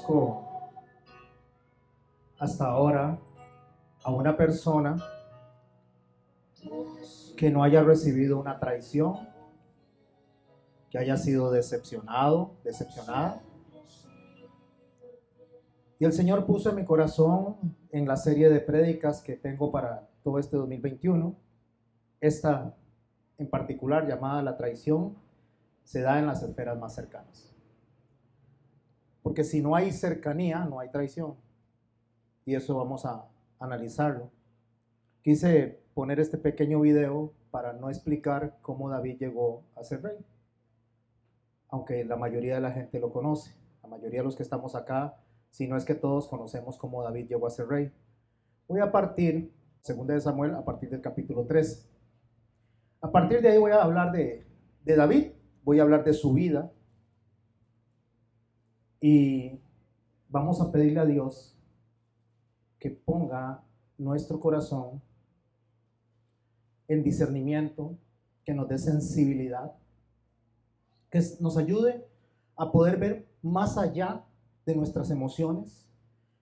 conozco hasta ahora a una persona que no haya recibido una traición, que haya sido decepcionado, decepcionada. Y el Señor puso en mi corazón, en la serie de prédicas que tengo para todo este 2021, esta en particular llamada La traición se da en las esferas más cercanas. Porque si no hay cercanía, no hay traición. Y eso vamos a analizarlo. Quise poner este pequeño video para no explicar cómo David llegó a ser rey. Aunque la mayoría de la gente lo conoce. La mayoría de los que estamos acá, si no es que todos conocemos cómo David llegó a ser rey. Voy a partir, 2 de Samuel, a partir del capítulo 3. A partir de ahí voy a hablar de David, voy a hablar de su vida. Y vamos a pedirle a Dios que ponga nuestro corazón en discernimiento, que nos dé sensibilidad, que nos ayude a poder ver más allá de nuestras emociones,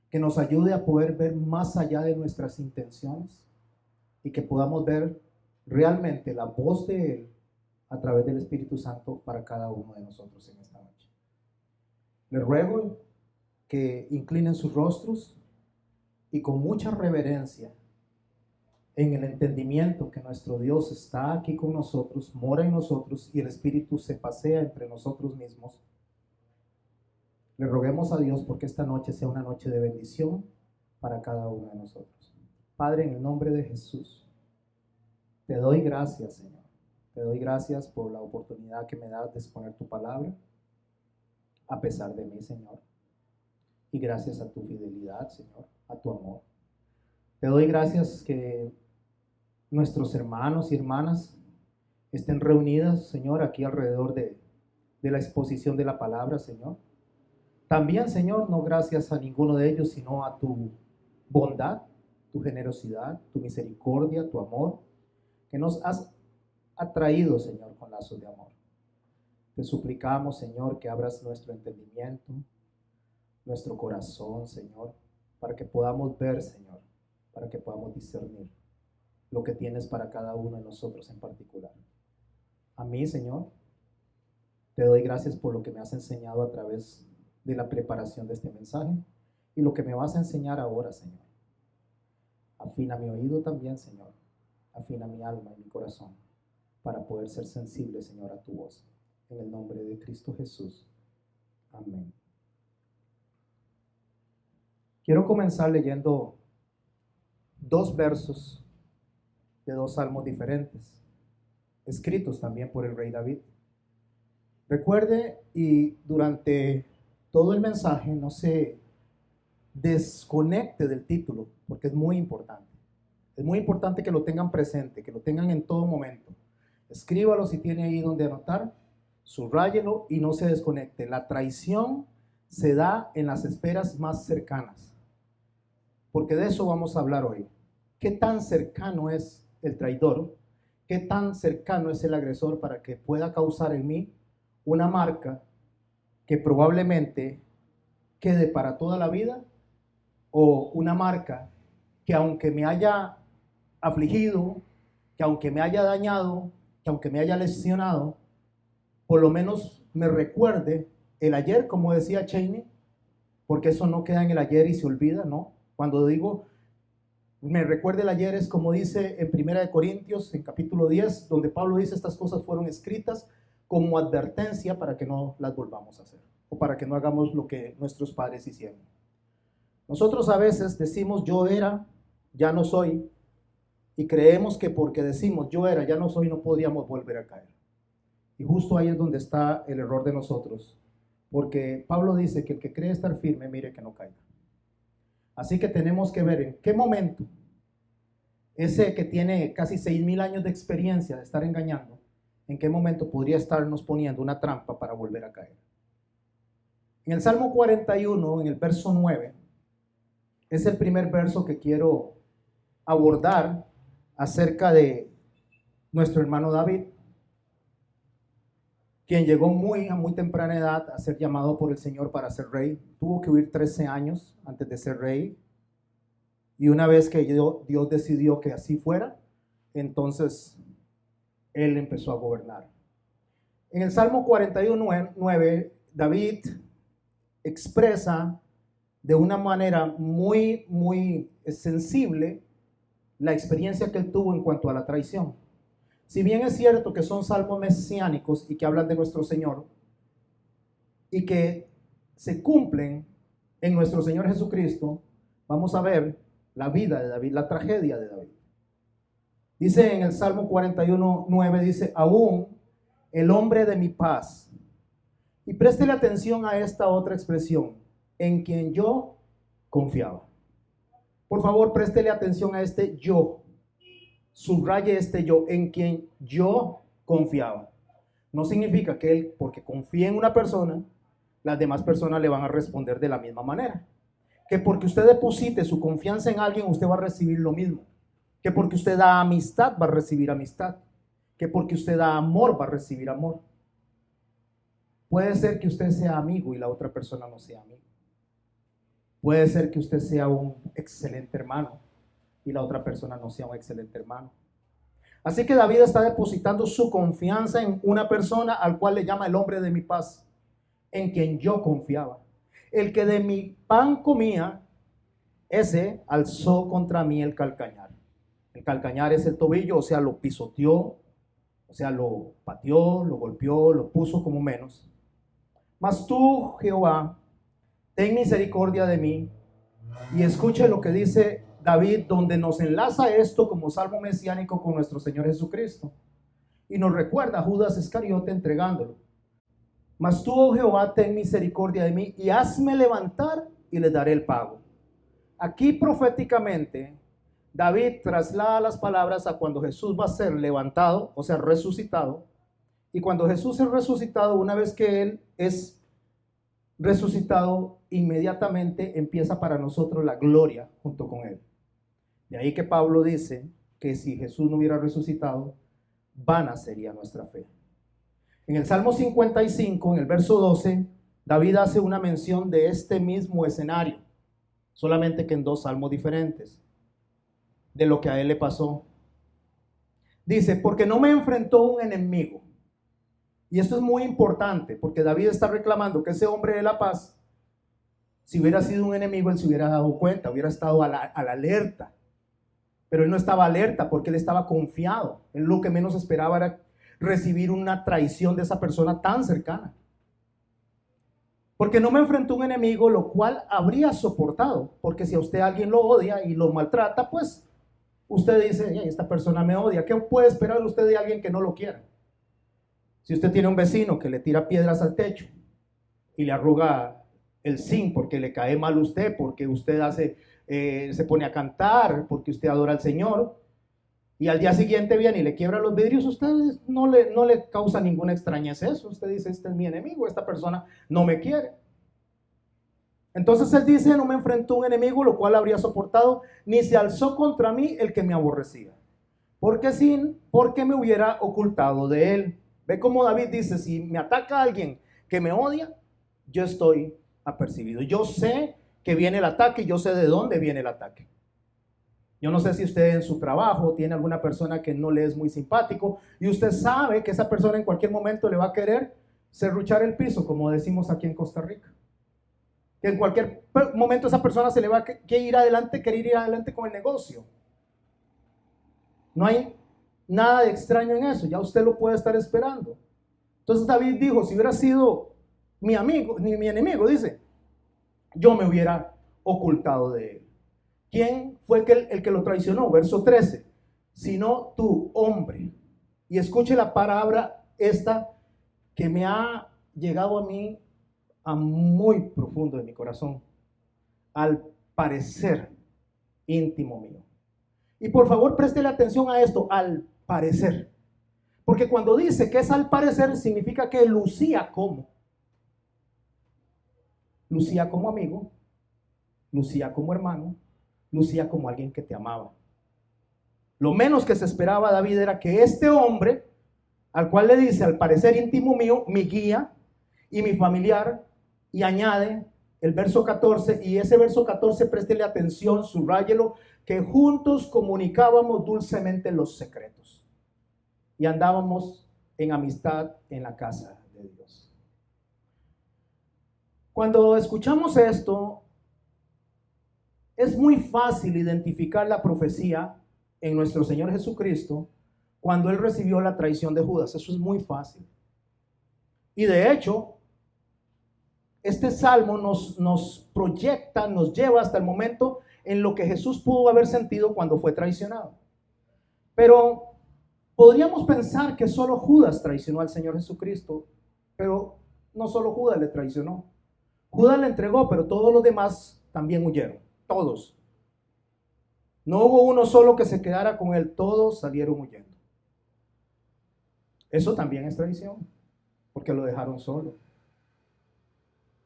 que nos ayude a poder ver más allá de nuestras intenciones y que podamos ver realmente la voz de Él a través del Espíritu Santo para cada uno de nosotros en esta noche. Les ruego que inclinen sus rostros y con mucha reverencia, en el entendimiento que nuestro Dios está aquí con nosotros, mora en nosotros y el Espíritu se pasea entre nosotros mismos, le roguemos a Dios porque esta noche sea una noche de bendición para cada uno de nosotros. Padre, en el nombre de Jesús, te doy gracias, Señor. Te doy gracias por la oportunidad que me das de exponer tu palabra, a pesar de mí, Señor. Y gracias a tu fidelidad, Señor, a tu amor. Te doy gracias que nuestros hermanos y hermanas estén reunidas, Señor, aquí alrededor de la exposición de la palabra, Señor. También, Señor, no gracias a ninguno de ellos, sino a tu bondad, tu generosidad, tu misericordia, tu amor, que nos has atraído, Señor, con lazos de amor. Te suplicamos, Señor, que abras nuestro entendimiento, nuestro corazón, Señor, para que podamos ver, Señor, para que podamos discernir lo que tienes para cada uno de nosotros en particular. A mí, Señor, te doy gracias por lo que me has enseñado a través de la preparación de este mensaje y lo que me vas a enseñar ahora, Señor. Afina mi oído también, Señor. Afina mi alma y mi corazón para poder ser sensible, Señor, a tu voz. En el nombre de Cristo Jesús. Amén. Quiero comenzar leyendo 2 versos de 2 salmos diferentes, escritos también por el rey David. Recuerde, y durante todo el mensaje no se desconecte del título, porque es muy importante. Es muy importante que lo tengan presente, que lo tengan en todo momento. Escríbalo si tiene ahí donde anotar, subráyelo y no se desconecte. La traición se da en las esferas más cercanas, porque de eso vamos a hablar hoy. ¿Qué tan cercano es el traidor? ¿Qué tan cercano es el agresor para que pueda causar en mí una marca que probablemente quede para toda la vida, o una marca que aunque me haya afligido, que aunque me haya dañado, que aunque me haya lesionado, por lo menos me recuerde el ayer, como decía Cheney, porque eso no queda en el ayer y se olvida, ¿no? Cuando digo me recuerde el ayer es como dice en 1 Corintios, en capítulo 10, donde Pablo dice estas cosas fueron escritas como advertencia para que no las volvamos a hacer, o para que no hagamos lo que nuestros padres hicieron. Nosotros a veces decimos yo era, ya no soy, y creemos que porque decimos yo era, ya no soy, no podríamos volver a caer. Y justo ahí es donde está el error de nosotros, porque Pablo dice que el que cree estar firme, mire que no caiga. Así que tenemos que ver en qué momento ese que tiene casi 6,000 años de experiencia de estar engañando, en qué momento podría estarnos poniendo una trampa para volver a caer. En el Salmo 41, en el verso 9, es el primer verso que quiero abordar acerca de nuestro hermano David. quien llegó a muy temprana edad a ser llamado por el Señor para ser rey. Tuvo que huir 13 años antes de ser rey. Y una vez que Dios decidió que así fuera, entonces él empezó a gobernar. En el Salmo 41:9, David expresa de una manera muy, muy sensible la experiencia que él tuvo en cuanto a la traición. Si bien es cierto que son salmos mesiánicos y que hablan de nuestro Señor y que se cumplen en nuestro Señor Jesucristo, vamos a ver la vida de David, la tragedia de David. Dice en el Salmo 41:9, dice, aún el hombre de mi paz. Y préstele atención a esta otra expresión, en quien yo confiaba. Por favor, préstele atención a este yo. Subraye este yo, en quien yo confiaba. No significa que él, porque confía en una persona, las demás personas le van a responder de la misma manera. Que porque usted deposite su confianza en alguien, usted va a recibir lo mismo. Que porque usted da amistad, va a recibir amistad. Que porque usted da amor, va a recibir amor. Puede ser que usted sea amigo y la otra persona no sea amigo. Puede ser que usted sea un excelente hermano y la otra persona no sea un excelente hermano. Así que David está depositando su confianza en una persona al cual le llama el hombre de mi paz, en quien yo confiaba. El que de mi pan comía, ese alzó contra mí el calcañar. El calcañar es el tobillo, o sea, lo pisoteó, o sea, lo pateó, lo golpeó, lo puso como menos. Mas tú, Jehová, ten misericordia de mí. Y escuche lo que dice David, donde nos enlaza esto como salmo mesiánico con nuestro Señor Jesucristo. Y nos recuerda a Judas Iscariote entregándolo. Mas tú, oh Jehová, ten misericordia de mí y hazme levantar y le daré el pago. Aquí proféticamente, David traslada las palabras a cuando Jesús va a ser levantado, o sea, resucitado. Y cuando Jesús es resucitado, una vez que Él es resucitado, inmediatamente empieza para nosotros la gloria junto con Él. De ahí que Pablo dice que si Jesús no hubiera resucitado, vana sería nuestra fe. En el Salmo 55, en el verso 12, David hace una mención de este mismo escenario, solamente que en dos salmos diferentes, de lo que a él le pasó. Dice, porque no me enfrentó un enemigo. Y esto es muy importante, porque David está reclamando que ese hombre de la paz, si hubiera sido un enemigo, él se hubiera dado cuenta, hubiera estado a la alerta. Pero él no estaba alerta porque él estaba confiado. Él lo que menos esperaba era recibir una traición de esa persona tan cercana. Porque no me enfrentó un enemigo, lo cual habría soportado. Porque si a usted alguien lo odia y lo maltrata, pues usted dice, hey, esta persona me odia. ¿Qué puede esperar usted de alguien que no lo quiera? Si usted tiene un vecino que le tira piedras al techo y le arruga el zinc porque le cae mal a usted, porque usted se pone a cantar, porque usted adora al Señor, y al día siguiente viene y le quiebra los vidrios, usted no le causa ninguna extrañeza eso. Usted dice, este es mi enemigo, esta persona no me quiere. Entonces él dice, no me enfrentó un enemigo, lo cual habría soportado, ni se alzó contra mí el que me aborrecía. Porque me hubiera ocultado de él. Ve cómo David dice, si me ataca alguien que me odia, yo estoy apercibido. Yo sé que viene el ataque y yo sé de dónde viene el ataque. Yo no sé si usted en su trabajo tiene alguna persona que no le es muy simpático y usted sabe que esa persona en cualquier momento le va a querer serruchar el piso, como decimos aquí en Costa Rica. Que en cualquier momento esa persona se le va a querer ir adelante con el negocio. No hay nada de extraño en eso, ya usted lo puede estar esperando. Entonces David dijo, si hubiera sido mi amigo, ni mi enemigo, dice, yo me hubiera ocultado de él. ¿Quién fue el que lo traicionó? Verso 13. Sino tú, hombre. Y escuche la palabra esta que me ha llegado a mí a muy profundo de mi corazón. Al parecer íntimo mío. Y por favor, préstele atención a esto, al parecer. Porque cuando dice que es al parecer, significa que lucía como. Lucía como amigo, lucía como hermano, lucía como alguien que te amaba. Lo menos que se esperaba David era que este hombre, al cual le dice, al parecer íntimo mío, mi guía y mi familiar, y añade el verso 14, y ese verso 14, préstele atención, subráyelo, que juntos comunicábamos dulcemente los secretos y andábamos en amistad en la casa de Dios. Cuando escuchamos esto, es muy fácil identificar la profecía en nuestro Señor Jesucristo cuando Él recibió la traición de Judas. Eso es muy fácil. Y de hecho, este salmo nos proyecta, nos lleva hasta el momento en lo que Jesús pudo haber sentido cuando fue traicionado. Pero podríamos pensar que solo Judas traicionó al Señor Jesucristo, pero no solo Judas le traicionó. Judas le entregó, pero todos los demás también huyeron, todos. No hubo uno solo que se quedara con él, todos salieron huyendo. Eso también es traición, porque lo dejaron solo.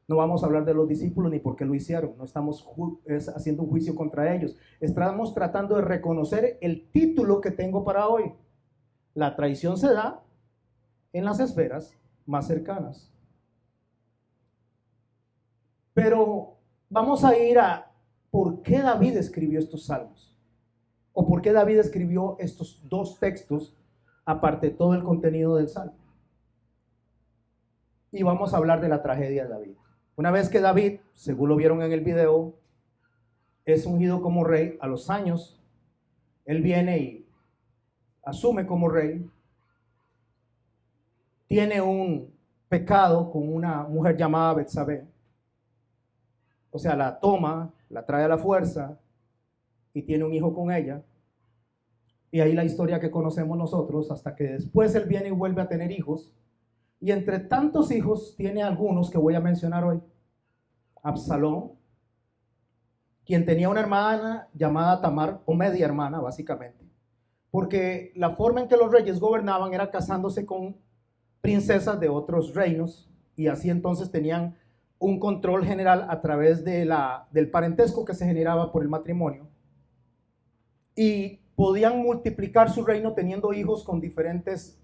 No vamos a hablar de los discípulos ni por qué lo hicieron. No estamos haciendo un juicio contra ellos. Estamos tratando de reconocer el título que tengo para hoy. La traición se da en las esferas más cercanas. Pero vamos a ir a por qué David escribió estos salmos. O por qué David escribió estos dos textos, aparte de todo el contenido del salmo. Y vamos a hablar de la tragedia de David. Una vez que David, según lo vieron en el video, es ungido como rey, a los años, él viene y asume como rey, tiene un pecado con una mujer llamada Betsabé, o sea, la toma, la trae a la fuerza y tiene un hijo con ella, y ahí la historia que conocemos nosotros, hasta que después él viene y vuelve a tener hijos, y entre tantos hijos tiene algunos que voy a mencionar hoy. Absalón, quien tenía una hermana llamada Tamar, o media hermana básicamente, porque la forma en que los reyes gobernaban era casándose con princesas de otros reinos, y así entonces tenían un control general a través del parentesco que se generaba por el matrimonio, y podían multiplicar su reino teniendo hijos con diferentes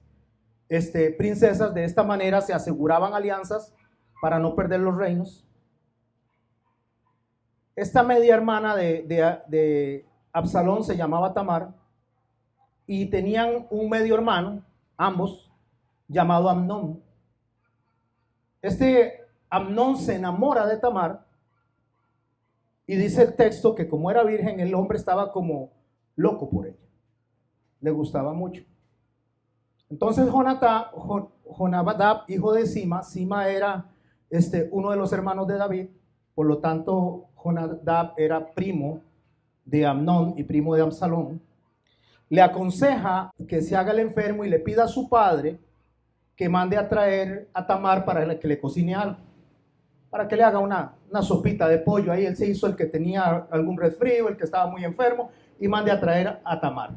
princesas. De esta manera se aseguraban alianzas para no perder los reinos. Esta media hermana de Absalón se llamaba Tamar, y tenían un medio hermano, ambos, llamado Amnón. Amnón se enamora de Tamar, y dice el texto que como era virgen, el hombre estaba como loco por ella. Le gustaba mucho. Entonces Jonadab, hijo de Sima era uno de los hermanos de David, por lo tanto Jonadab era primo de Amnón y primo de Absalón. Le aconseja que se haga el enfermo y le pida a su padre que mande a traer a Tamar para que le cocine algo, para que le haga una sopita de pollo. Ahí él se hizo el que tenía algún resfrío, el que estaba muy enfermo, y mande a traer a Tamar.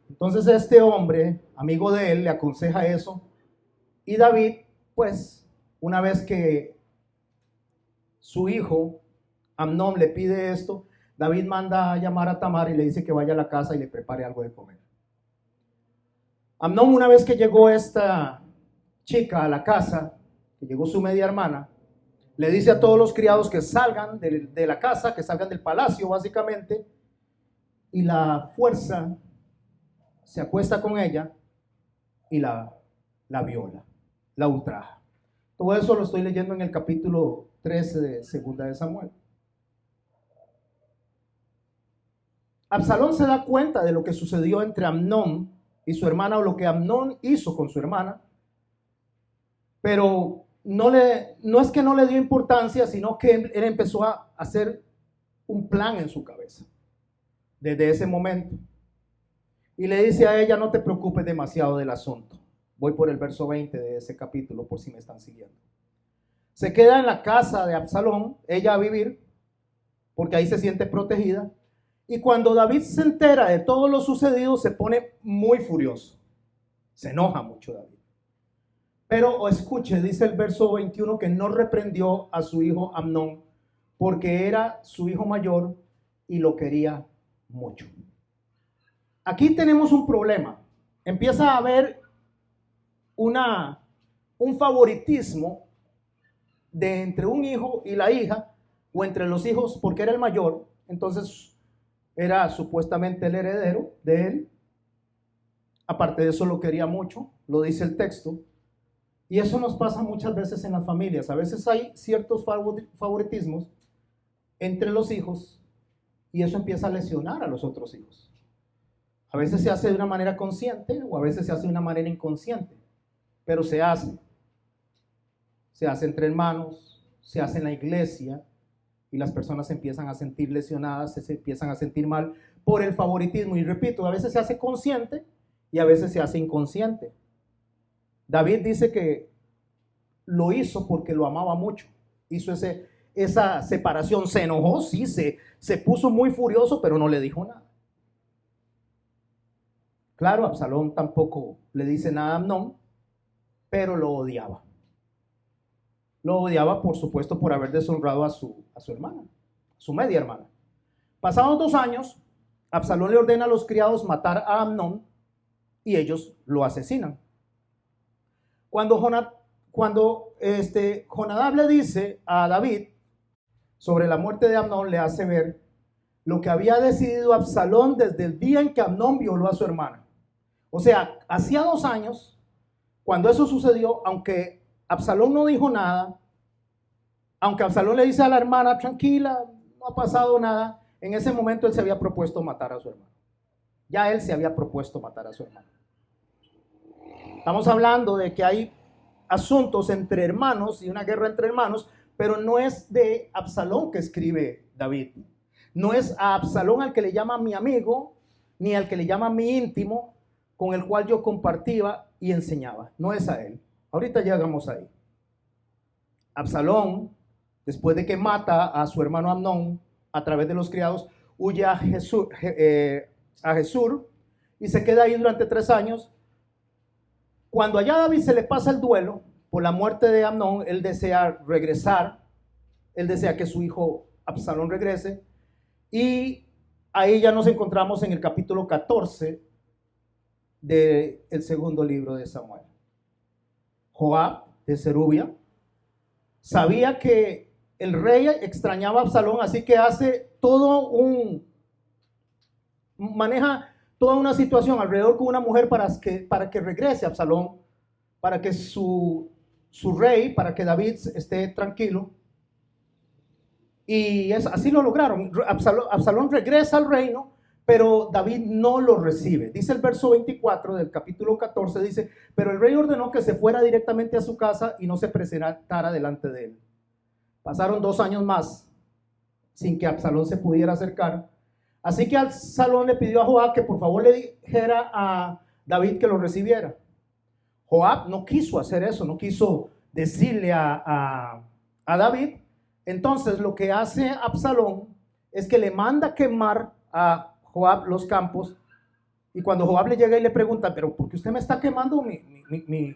Entonces este hombre, amigo de él, le aconseja eso, y David, pues, una vez que su hijo Amnón le pide esto, David manda a llamar a Tamar y le dice que vaya a la casa y le prepare algo de comer. Amnón, una vez que llegó esta chica a la casa, que llegó su media hermana, le dice a todos los criados que salgan de la casa, que salgan del palacio básicamente, y la fuerza se acuesta con ella y la viola, la ultraja. Todo eso lo estoy leyendo en el capítulo 13 de Segunda de Samuel. Absalón se da cuenta de lo que sucedió entre Amnón y su hermana, o lo que Amnón hizo con su hermana, pero no es que no le dio importancia, sino que él empezó a hacer un plan en su cabeza desde ese momento. Y le dice a ella: no te preocupes demasiado del asunto. Voy por el verso 20 de ese capítulo, por si me están siguiendo. Se queda en la casa de Absalón, ella a vivir, porque ahí se siente protegida. Y cuando David se entera de todo lo sucedido, se pone muy furioso. Se enoja mucho David. Pero escuche, dice el verso 21, que no reprendió a su hijo Amnón, porque era su hijo mayor y lo quería mucho. Aquí tenemos un problema. Empieza a haber un favoritismo de entre un hijo y la hija, o entre los hijos porque era el mayor, entonces era supuestamente el heredero de él. Aparte de eso lo quería mucho, lo dice el texto. Y eso nos pasa muchas veces en las familias. A veces hay ciertos favoritismos entre los hijos y eso empieza a lesionar a los otros hijos. A veces se hace de una manera consciente o a veces se hace de una manera inconsciente, pero se hace. Se hace entre hermanos, se hace en la iglesia y las personas se empiezan a sentir lesionadas, se empiezan a sentir mal por el favoritismo. Y repito, a veces se hace consciente y a veces se hace inconsciente. David dice que lo hizo porque lo amaba mucho. Hizo esa separación, se enojó, sí, se puso muy furioso, pero no le dijo nada. Claro, Absalón tampoco le dice nada a Amnón, pero lo odiaba. Lo odiaba, por supuesto, por haber deshonrado a su hermana, su media hermana. Pasados 2 años, Absalón le ordena a los criados matar a Amnón y ellos lo asesinan. Cuando Jonadab le dice a David sobre la muerte de Amnón, le hace ver lo que había decidido Absalón desde el día en que Amnón violó a su hermana. O sea, hacía 2 años, cuando eso sucedió, aunque Absalón no dijo nada, aunque Absalón le dice a la hermana, tranquila, no ha pasado nada, en ese momento él se había propuesto matar a su hermano. Ya él se había propuesto matar a su hermano. Estamos hablando de que hay asuntos entre hermanos y una guerra entre hermanos, pero no es de Absalón que escribe David. No es a Absalón al que le llama mi amigo, ni al que le llama mi íntimo, con el cual yo compartía y enseñaba. No es a él. Ahorita llegamos ahí. Absalón, después de que mata a su hermano Amnón a través de los criados, huye a Gesur y se queda ahí durante 3 años. Cuando allá a David se le pasa el duelo por la muerte de Amnón, él desea regresar, él desea que su hijo Absalón regrese, y ahí ya nos encontramos en el capítulo 14 del segundo libro de Samuel. Joab de Zerubia sabía que el rey extrañaba a Absalón, así que maneja toda una situación alrededor con una mujer para que regrese a Absalón, para que su rey, para que David esté tranquilo. Y así lo lograron. Absalón regresa al reino, pero David no lo recibe. Dice el verso 24 del capítulo 14, dice, pero el rey ordenó que se fuera directamente a su casa y no se presentara delante de él. Pasaron 2 años más sin que Absalón se pudiera acercar. Así que Absalón le pidió a Joab que por favor le dijera a David que lo recibiera. Joab no quiso hacer eso, no quiso decirle a David. Entonces lo que hace Absalón es que le manda quemar a Joab los campos, y cuando Joab le llega y le pregunta, pero ¿por qué usted me está quemando mi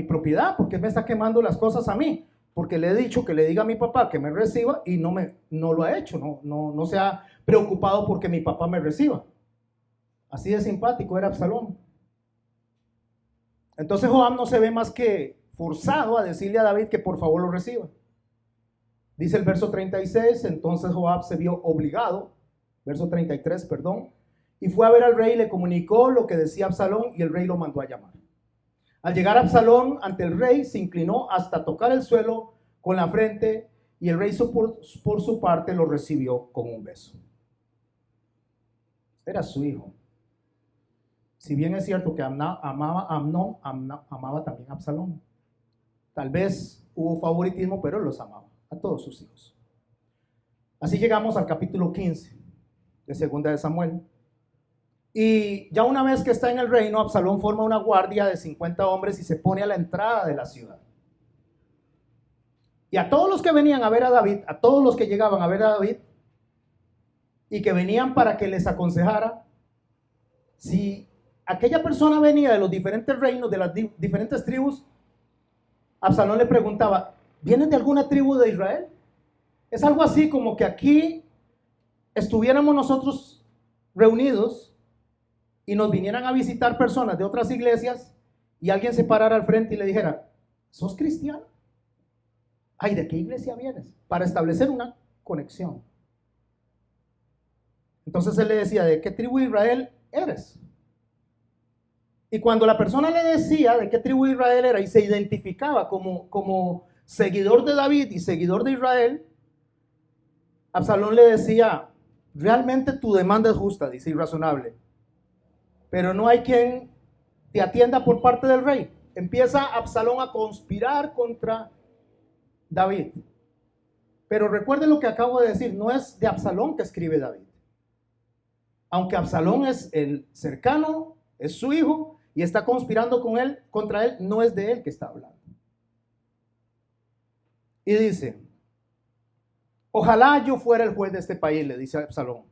propiedad? ¿Por qué me está quemando las cosas a mí? Porque le he dicho que le diga a mi papá que me reciba y no lo ha hecho, no se ha preocupado porque mi papá me reciba. Así de simpático era Absalón. Entonces Joab no se ve más que forzado a decirle a David que por favor lo reciba. Dice el verso 36, entonces Joab se vio obligado, verso 33, perdón, y fue a ver al rey y le comunicó lo que decía Absalón y el rey lo mandó a llamar. Al llegar Absalón ante el rey, se inclinó hasta tocar el suelo con la frente y el rey por su parte lo recibió con un beso. Era su hijo. Si bien es cierto que amaba a Amnón, amaba también a Absalón. Tal vez hubo favoritismo, pero él los amaba, a todos sus hijos. Así llegamos al capítulo 15 de Segunda de Samuel. Y ya una vez que está en el reino, Absalón forma una guardia de 50 hombres y se pone a la entrada de la ciudad. Y a todos los que venían a ver a David, a todos los que llegaban a ver a David y que venían para que les aconsejara, si aquella persona venía de los diferentes reinos, de las diferentes tribus, Absalón le preguntaba, ¿vienes de alguna tribu de Israel? Es algo así como que aquí estuviéramos nosotros reunidos y nos vinieran a visitar personas de otras iglesias y alguien se parara al frente y le dijera, ¿sos cristiano? Ay, ¿de qué iglesia vienes? Para establecer una conexión. Entonces él le decía, ¿de qué tribu de Israel eres? Y cuando la persona le decía de qué tribu de Israel era y se identificaba como seguidor de David y seguidor de Israel, Absalón le decía, realmente tu demanda es justa, dice, y razonable, pero no hay quien te atienda por parte del rey. Empieza Absalón a conspirar contra David. Pero recuerden lo que acabo de decir, no es de Absalón que escribe David. Aunque Absalón es el cercano, es su hijo, y está conspirando con él, contra él, no es de él que está hablando. Y dice, ojalá yo fuera el juez de este país, le dice Absalón,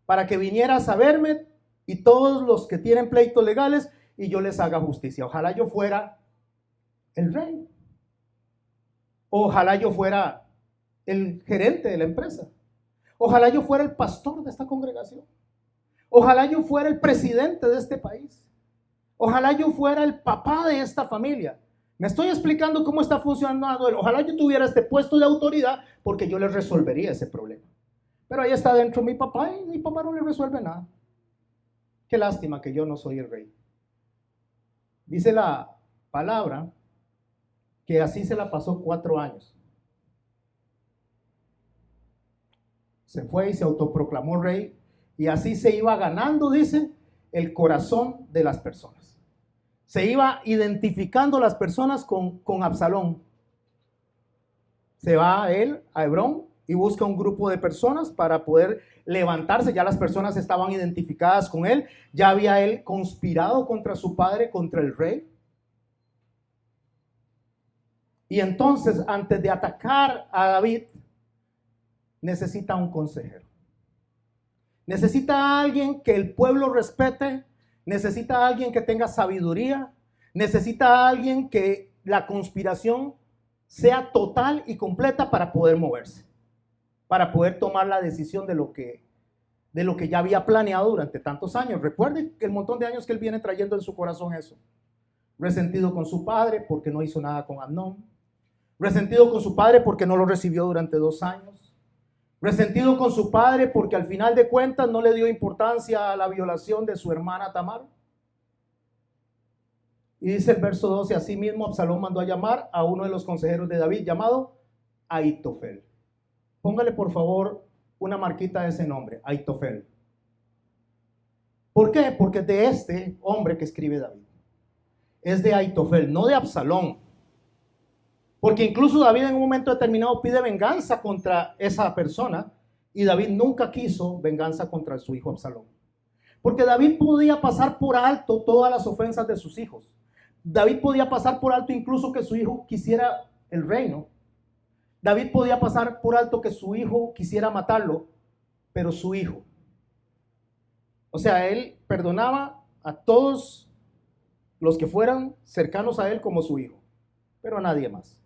para que vinieras a verme y todos los que tienen pleitos legales y yo les haga justicia. Ojalá yo fuera el rey. Ojalá yo fuera el gerente de la empresa. Ojalá yo fuera el pastor de esta congregación. Ojalá yo fuera el presidente de este país. Ojalá yo fuera el papá de esta familia. Me estoy explicando cómo está funcionando él. Ojalá yo tuviera este puesto de autoridad porque yo le resolvería ese problema. Pero ahí está dentro mi papá y mi papá no le resuelve nada. Qué lástima que yo no soy el rey. Dice la palabra que así se la pasó 4 años. Se fue y se autoproclamó rey y así se iba ganando, dice, el corazón de las personas. Se iba identificando las personas con Absalón. Se va él a Hebrón y busca un grupo de personas para poder levantarse. Ya las personas estaban identificadas con él. Ya había él conspirado contra su padre, contra el rey. Y entonces, antes de atacar a David, necesita un consejero. Necesita a alguien que el pueblo respete. Necesita a alguien que tenga sabiduría. Necesita a alguien que la conspiración sea total y completa para poder moverse. Para poder tomar la decisión de lo que ya había planeado durante tantos años. Recuerden el montón de años que él viene trayendo en su corazón eso. Resentido con su padre porque no hizo nada con Amnón. Resentido con su padre porque no lo recibió durante 2 años. Resentido con su padre porque al final de cuentas no le dio importancia a la violación de su hermana Tamar. Y dice el verso 12, asimismo Absalón mandó a llamar a uno de los consejeros de David llamado Ahitofel. Póngale por favor una marquita de ese nombre, Ahitofel. ¿Por qué? Porque es de este hombre que escribe David. Es de Ahitofel, no de Absalón. Porque incluso David en un momento determinado pide venganza contra esa persona y David nunca quiso venganza contra su hijo Absalón. Porque David podía pasar por alto todas las ofensas de sus hijos. David podía pasar por alto incluso que su hijo quisiera el reino. David podía pasar por alto que su hijo quisiera matarlo, pero su hijo. O sea, él perdonaba a todos los que fueran cercanos a él como su hijo, pero a nadie más.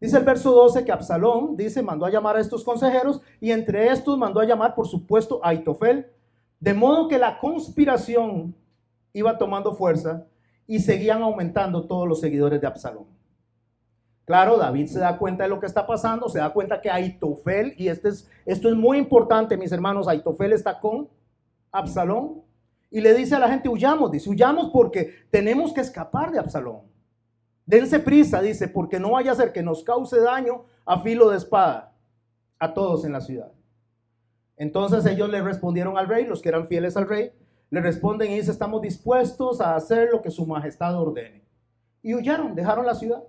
Dice el verso 12 que Absalón, dice, mandó a llamar a estos consejeros y entre estos mandó a llamar, por supuesto, a Ahitofel, de modo que la conspiración iba tomando fuerza y seguían aumentando todos los seguidores de Absalón. Claro, David se da cuenta de lo que está pasando, se da cuenta que Ahitofel, y esto es muy importante, mis hermanos, Ahitofel está con Absalón y le dice a la gente, huyamos, dice, huyamos porque tenemos que escapar de Absalón. Dense prisa, dice, porque no vaya a ser que nos cause daño a filo de espada a todos en la ciudad. Entonces ellos le respondieron al rey, los que eran fieles al rey, le responden y dicen, estamos dispuestos a hacer lo que su majestad ordene. Y huyeron, dejaron la ciudad.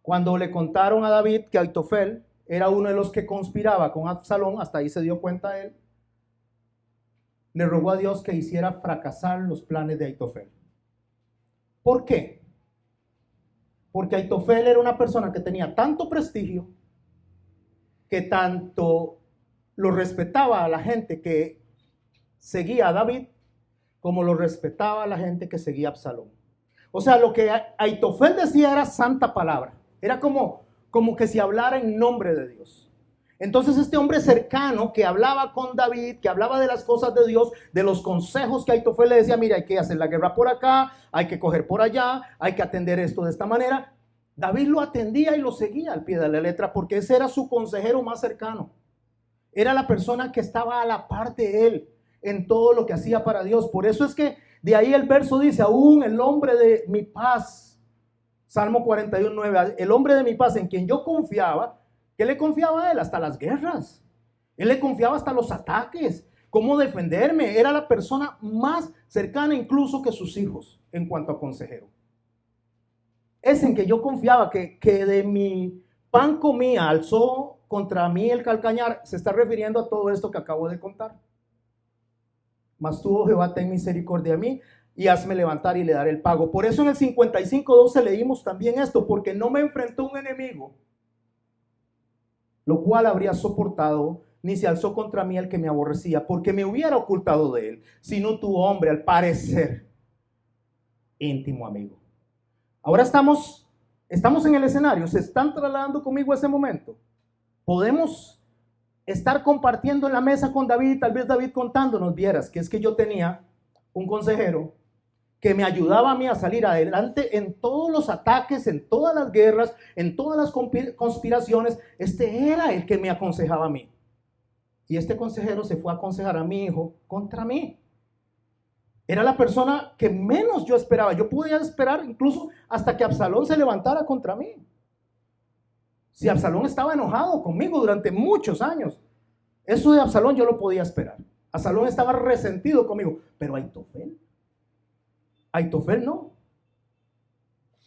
Cuando le contaron a David que Ahitofel era uno de los que conspiraba con Absalón, hasta ahí se dio cuenta él, le rogó a Dios que hiciera fracasar los planes de Ahitofel. ¿Por qué? Porque Ahitofel era una persona que tenía tanto prestigio, que tanto lo respetaba a la gente que seguía a David, como lo respetaba a la gente que seguía a Absalón. O sea, lo que Ahitofel decía era santa palabra. Era como que si hablara en nombre de Dios. Entonces este hombre cercano que hablaba con David, que hablaba de las cosas de Dios, de los consejos que Ahitofel le decía, mira, hay que hacer la guerra por acá, hay que coger por allá, hay que atender esto de esta manera. David lo atendía y lo seguía al pie de la letra porque ese era su consejero más cercano. Era la persona que estaba a la par de él en todo lo que hacía para Dios. Por eso es que de ahí el verso dice, aún el hombre de mi paz, Salmo 41:9, el hombre de mi paz en quien yo confiaba. ¿Qué le confiaba a él? Hasta las guerras. Él le confiaba hasta los ataques. ¿Cómo defenderme? Era la persona más cercana incluso que sus hijos en cuanto a consejero. Es en que yo confiaba que de mi pan comía, alzó contra mí el calcañar. Se está refiriendo a todo esto que acabo de contar. Mas tú, oh Jehová, ten misericordia de mí y hazme levantar y le daré el pago. Por eso en el 55:12 leímos también esto, porque no me enfrentó un enemigo, lo cual habría soportado, ni se alzó contra mí el que me aborrecía, porque me hubiera ocultado de él, sino tu hombre, al parecer, íntimo amigo. Ahora estamos en el escenario, se están trasladando conmigo a ese momento. Podemos estar compartiendo en la mesa con David, tal vez David contándonos, vieras, que es que yo tenía un consejero que me ayudaba a mí a salir adelante en todos los ataques, en todas las guerras, en todas las conspiraciones. Este era el que me aconsejaba a mí. Y este consejero se fue a aconsejar a mi hijo contra mí. Era la persona que menos yo esperaba. Yo podía esperar incluso hasta que Absalón se levantara contra mí. Si Absalón estaba enojado conmigo durante muchos años, eso de Absalón yo lo podía esperar. Absalón estaba resentido conmigo, pero Ahitofel no.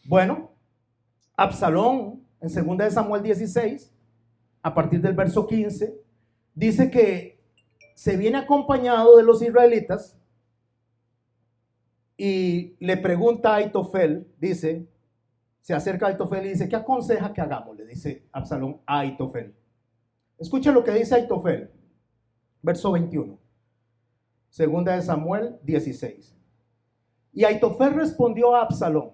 Bueno, Absalón en 2 Samuel 16, a partir del verso 15, dice que se viene acompañado de los israelitas y le pregunta a Ahitofel, dice, se acerca a Ahitofel y dice, ¿qué aconseja que hagamos? Le dice Absalón a Ahitofel. Escucha lo que dice Ahitofel, verso 21, 2 Samuel 16. Y Ahitofel respondió a Absalón,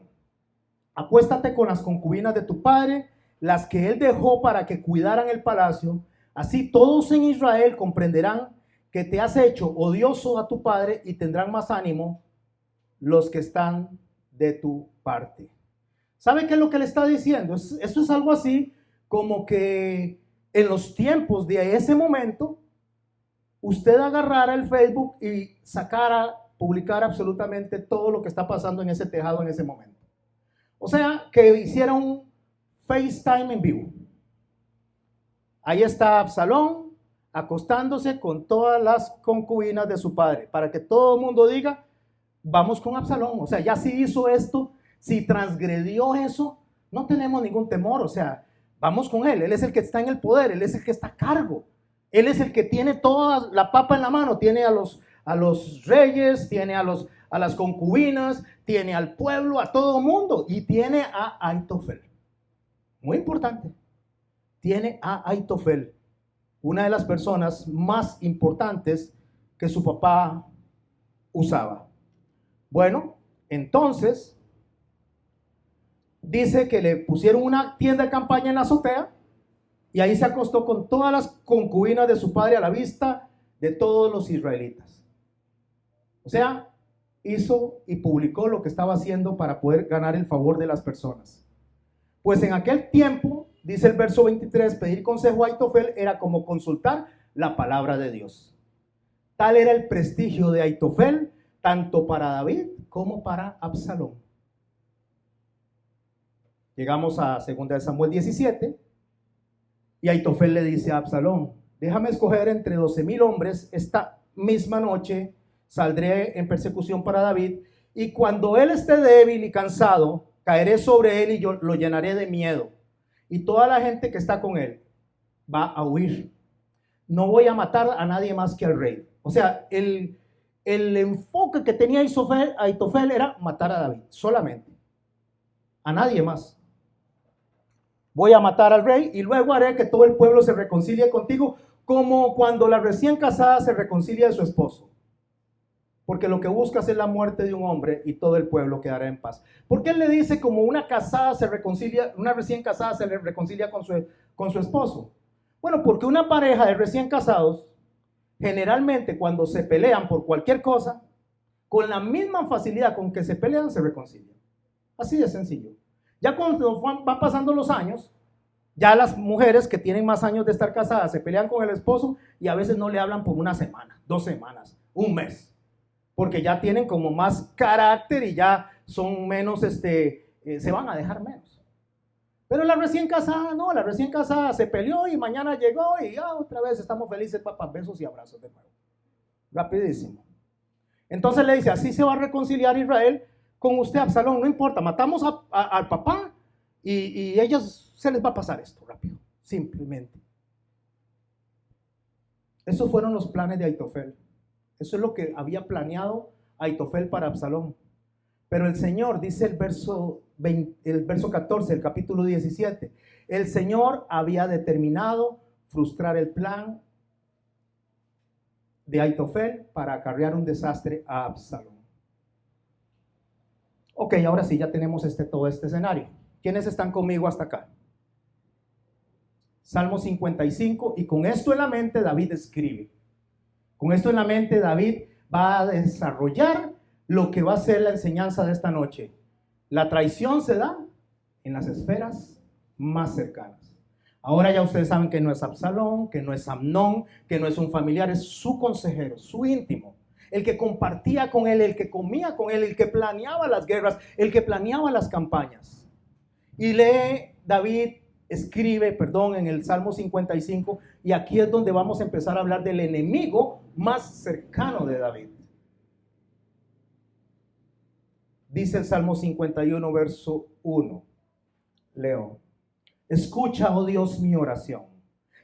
acuéstate con las concubinas de tu padre, las que él dejó para que cuidaran el palacio, así todos en Israel comprenderán que te has hecho odioso a tu padre y tendrán más ánimo los que están de tu parte. ¿Sabe qué es lo que le está diciendo? Eso es algo así como que en los tiempos de ese momento, usted agarrara el Facebook y publicar absolutamente todo lo que está pasando en ese tejado en ese momento. O sea, que hiciera un FaceTime en vivo. Ahí está Absalón acostándose con todas las concubinas de su padre, para que todo el mundo diga, vamos con Absalón. O sea, ya si hizo esto, si transgredió eso, no tenemos ningún temor. O sea, vamos con él. Él es el que está en el poder, él es el que está a cargo. Él es el que tiene toda la papa en la mano, tiene a los reyes, tiene a las concubinas, tiene al pueblo, a todo el mundo, y tiene a Ahitofel. Muy importante. Tiene a Ahitofel, una de las personas más importantes que su papá usaba. Bueno, entonces dice que le pusieron una tienda de campaña en la azotea y ahí se acostó con todas las concubinas de su padre a la vista de todos los israelitas. O sea, hizo y publicó lo que estaba haciendo para poder ganar el favor de las personas. Pues en aquel tiempo, dice el verso 23, pedir consejo a Ahitofel era como consultar la palabra de Dios. Tal era el prestigio de Ahitofel, tanto para David como para Absalón. Llegamos a 2 Samuel 17 y Ahitofel le dice a Absalón, déjame escoger entre 12,000 hombres esta misma noche. Saldré en persecución para David, y cuando él esté débil y cansado, caeré sobre él y yo lo llenaré de miedo. Y toda la gente que está con él va a huir. No voy a matar a nadie más que al rey. O sea, el enfoque que tenía Ahitofel era matar a David, solamente. A nadie más. Voy a matar al rey y luego haré que todo el pueblo se reconcilie contigo, como cuando la recién casada se reconcilia de su esposo. Porque lo que buscas es la muerte de un hombre y todo el pueblo quedará en paz. ¿Por qué él le dice como una recién casada se reconcilia con su esposo? Bueno, porque una pareja de recién casados, generalmente cuando se pelean por cualquier cosa, con la misma facilidad con que se pelean, se reconcilian. Así de sencillo. Ya cuando van pasando los años, ya las mujeres que tienen más años de estar casadas se pelean con el esposo y a veces no le hablan por una semana, 2 semanas, un mes, porque ya tienen como más carácter y ya son menos, se van a dejar menos. Pero la recién casada, no, la recién casada se peleó y mañana llegó y ya otra vez estamos felices, papás, besos y abrazos de nuevo. Rapidísimo. Entonces le dice, así se va a reconciliar Israel con usted, Absalón, no importa, matamos al papá y ellos se les va a pasar esto rápido, simplemente. Esos fueron los planes de Aitofel. Eso es lo que había planeado Aitofel para Absalón. Pero el Señor, dice el verso 14 del capítulo 17, el Señor había determinado frustrar el plan de Aitofel para acarrear un desastre a Absalón. Ok, ahora sí, ya tenemos todo este escenario. ¿Quiénes están conmigo hasta acá? Salmo 55, y con esto en la mente David escribe. Con esto en la mente David va a desarrollar lo que va a ser la enseñanza de esta noche. La traición se da en las esferas más cercanas. Ahora ya ustedes saben que no es Absalón, que no es Amnón, que no es un familiar, es su consejero, su íntimo, el que compartía con él, el que comía con él, el que planeaba las guerras, el que planeaba las campañas. Y David escribe, en el Salmo 55, y aquí es donde vamos a empezar a hablar del enemigo más cercano de David. Dice el Salmo 51, verso 1. Leo. Escucha, oh Dios, mi oración,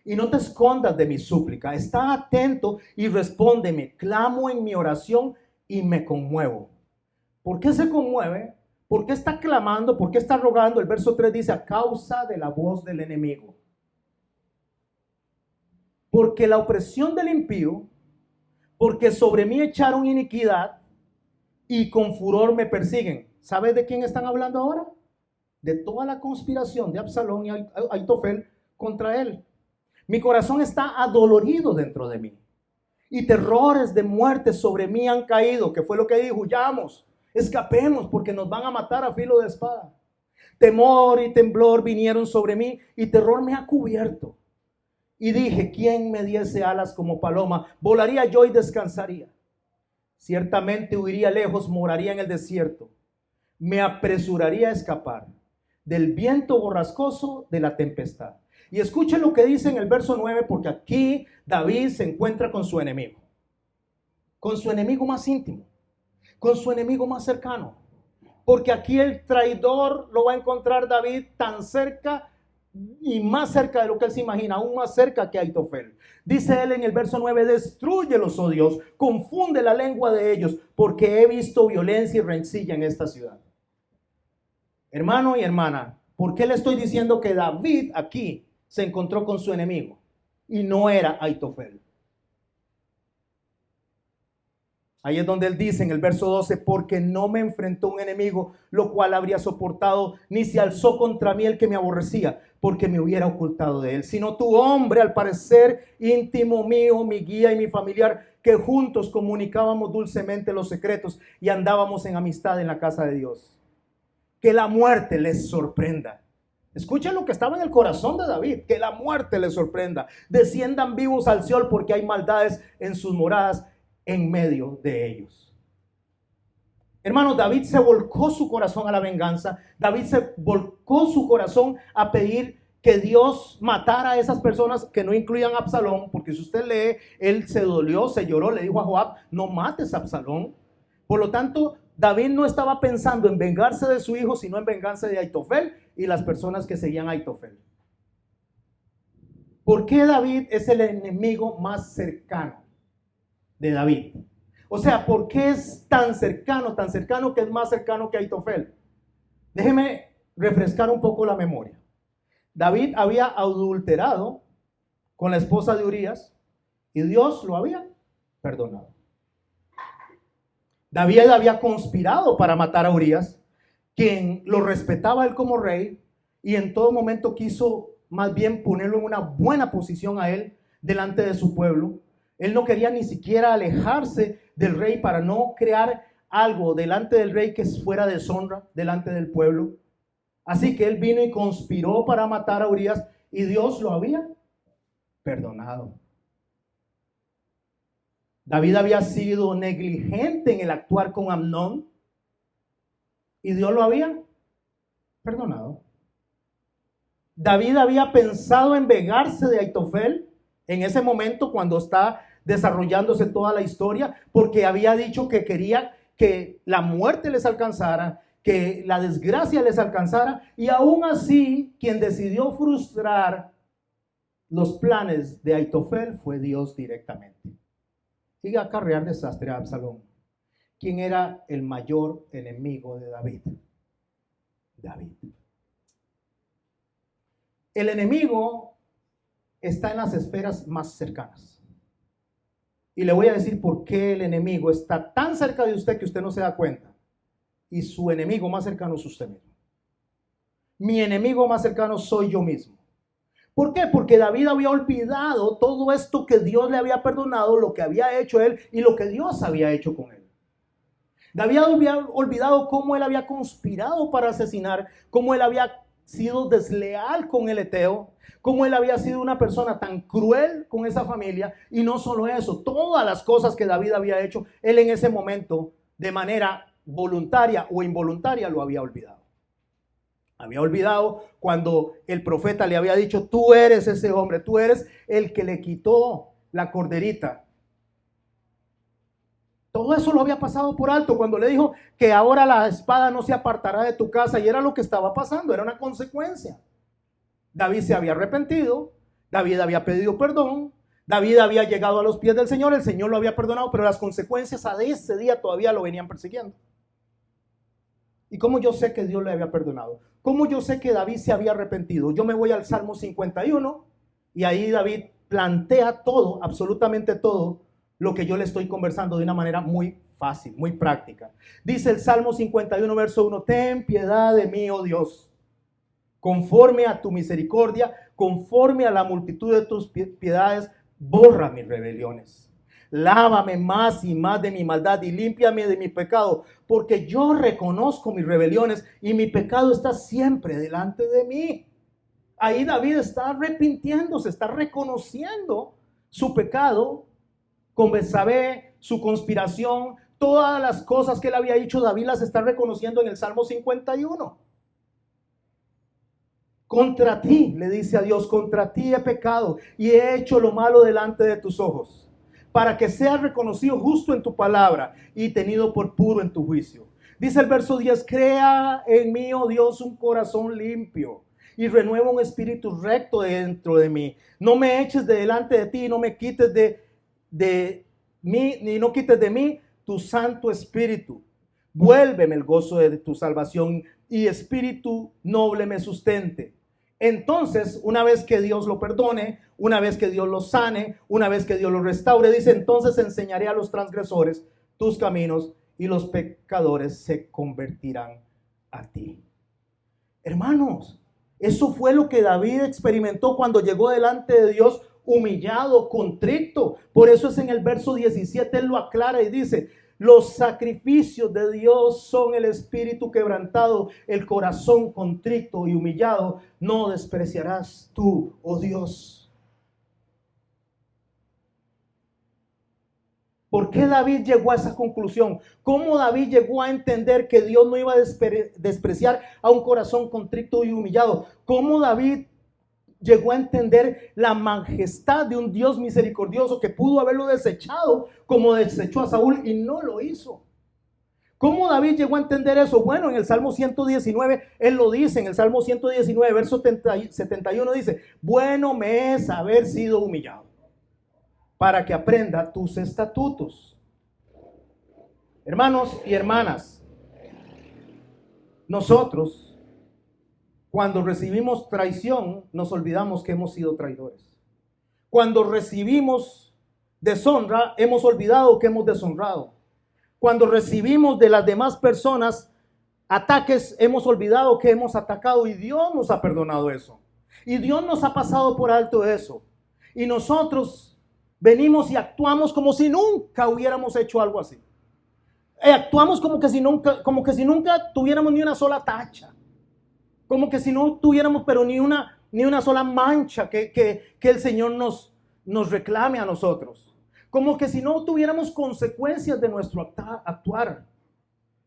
y no te escondas de mi súplica. Está atento y respóndeme. Clamo en mi oración y me conmuevo. ¿Por qué se conmueve? ¿Por qué está clamando? ¿Por qué está rogando? El verso 3 dice, a causa de la voz del enemigo. Porque la opresión del impío, porque sobre mí echaron iniquidad y con furor me persiguen. ¿Sabes de quién están hablando ahora? De toda la conspiración de Absalón y Aitofel contra él. Mi corazón está adolorido dentro de mí y terrores de muerte sobre mí han caído, que fue lo que dijo, huyamos, escapemos porque nos van a matar a filo de espada. Temor y temblor vinieron sobre mí y terror me ha cubierto. Y dije, ¿quién me diese alas como paloma? Volaría yo y descansaría. Ciertamente huiría lejos, moraría en el desierto. Me apresuraría a escapar del viento borrascoso de la tempestad. Y escuchen lo que dice en el verso 9, porque aquí David se encuentra con su enemigo más íntimo, con su enemigo más cercano. Porque aquí el traidor lo va a encontrar David tan cerca y más cerca de lo que él se imagina, aún más cerca que Aitofel. Dice él en el verso 9, destrúyelos, oh Dios, confunde la lengua de ellos, porque he visto violencia y rencilla en esta ciudad. Hermano y hermana, ¿por qué le estoy diciendo que David aquí se encontró con su enemigo y no era Aitofel? Ahí es donde él dice en el verso 12, porque no me enfrentó un enemigo, lo cual habría soportado, ni se alzó contra mí el que me aborrecía, porque me hubiera ocultado de él, sino tu hombre, al parecer íntimo mío, mi guía y mi familiar, que juntos comunicábamos dulcemente los secretos y andábamos en amistad en la casa de Dios. Que la muerte les sorprenda. Escuchen lo que estaba en el corazón de David, que la muerte les sorprenda. Desciendan vivos al Seol porque hay maldades en sus moradas en medio de ellos. Hermanos, David se volcó su corazón a la venganza. David se volcó su corazón a pedir que Dios matara a esas personas que no incluían a Absalón, porque si usted lee, él se dolió, se lloró, le dijo a Joab, no mates a Absalón. Por lo tanto, David no estaba pensando en vengarse de su hijo, sino en venganza de Aitofel y las personas que seguían a Aitofel. ¿Por qué David es el enemigo más cercano de David? O sea, ¿por qué es tan cercano que es más cercano que Aitofel? Déjeme refrescar un poco la memoria. David había adulterado con la esposa de Urías y Dios lo había perdonado. David había conspirado para matar a Urías, quien lo respetaba él como rey y en todo momento quiso más bien ponerlo en una buena posición a él delante de su pueblo. Él no quería ni siquiera alejarse del rey para no crear algo delante del rey que fuera deshonra delante del pueblo. Así que él vino y conspiró para matar a Urías y Dios lo había perdonado. David había sido negligente en el actuar con Amnón y Dios lo había perdonado. David había pensado en vengarse de Aitofel en ese momento cuando está desarrollándose toda la historia, porque había dicho que quería que la muerte les alcanzara, que la desgracia les alcanzara, y aún así quien decidió frustrar los planes de Aitofel fue Dios directamente. Y acarrear desastre a Absalón. ¿Quién era el mayor enemigo de David? David. El enemigo está en las esferas más cercanas. Y le voy a decir por qué el enemigo está tan cerca de usted que usted no se da cuenta. Y su enemigo más cercano es usted mismo. Mi enemigo más cercano soy yo mismo. ¿Por qué? Porque David había olvidado todo esto que Dios le había perdonado, lo que había hecho él y lo que Dios había hecho con él. David había olvidado cómo él había conspirado para asesinar, cómo él había sido desleal con el Eteo, cómo él había sido una persona tan cruel con esa familia. Y no solo eso, todas las cosas que David había hecho, él en ese momento, de manera voluntaria o involuntaria, lo había olvidado. Había olvidado cuando el profeta le había dicho: tú eres ese hombre, tú eres el que le quitó la corderita. Todo eso lo había pasado por alto cuando le dijo que ahora la espada no se apartará de tu casa, y era lo que estaba pasando, era una consecuencia. David se había arrepentido, David había pedido perdón, David había llegado a los pies del Señor, el Señor lo había perdonado, pero las consecuencias a ese día todavía lo venían persiguiendo. ¿Y cómo yo sé que Dios le había perdonado? ¿Cómo yo sé que David se había arrepentido? Yo me voy al Salmo 51 y ahí David plantea todo, absolutamente todo, lo que yo le estoy conversando de una manera muy fácil, muy práctica. Dice el Salmo 51, verso 1: ten piedad de mí, oh Dios, conforme a tu misericordia, conforme a la multitud de tus piedades, borra mis rebeliones. Lávame más y más de mi maldad y límpiame de mi pecado, porque yo reconozco mis rebeliones y mi pecado está siempre delante de mí. Ahí David está arrepintiéndose, está reconociendo su pecado con Betsabé, su conspiración, todas las cosas que él había hecho. David las está reconociendo en el Salmo 51. Contra ti, le dice a Dios, contra ti he pecado y he hecho lo malo delante de tus ojos, para que seas reconocido justo en tu palabra y tenido por puro en tu juicio. Dice el verso 10: crea en mí, oh Dios, un corazón limpio y renueva un espíritu recto dentro de mí. No me eches de delante de ti, no me quites de mí, ni no quites de mí tu Santo Espíritu. Vuélveme el gozo de tu salvación y espíritu noble me sustente. Entonces, una vez que Dios lo perdone, una vez que Dios lo sane, una vez que Dios lo restaure, dice: entonces enseñaré a los transgresores tus caminos y los pecadores se convertirán a ti. Hermanos, eso fue lo que David experimentó cuando llegó delante de Dios, humillado, contrito. Por eso es en el verso 17, él lo aclara y dice: los sacrificios de Dios son el espíritu quebrantado, el corazón contrito y humillado no despreciarás tú, oh Dios. ¿Por qué David llegó a esa conclusión? ¿Cómo David llegó a entender que Dios no iba a despreciar a un corazón contrito y humillado? ¿Cómo David llegó a entender la majestad de un Dios misericordioso que pudo haberlo desechado como desechó a Saúl y no lo hizo? ¿Cómo David llegó a entender eso? Bueno, en el Salmo 119, él lo dice, en el Salmo 119, verso 71 dice: bueno me es haber sido humillado, para que aprenda tus estatutos. Hermanos y hermanas, nosotros, cuando recibimos traición, nos olvidamos que hemos sido traidores. Cuando recibimos deshonra, hemos olvidado que hemos deshonrado. Cuando recibimos de las demás personas ataques, hemos olvidado que hemos atacado, y Dios nos ha perdonado eso. Y Dios nos ha pasado por alto eso. Y nosotros venimos y actuamos como si nunca hubiéramos hecho algo así. Actuamos como que si nunca tuviéramos ni una sola tacha. Como que si no tuviéramos, pero ni una sola mancha que el Señor nos reclame a nosotros. Como que si no tuviéramos consecuencias de nuestro actuar.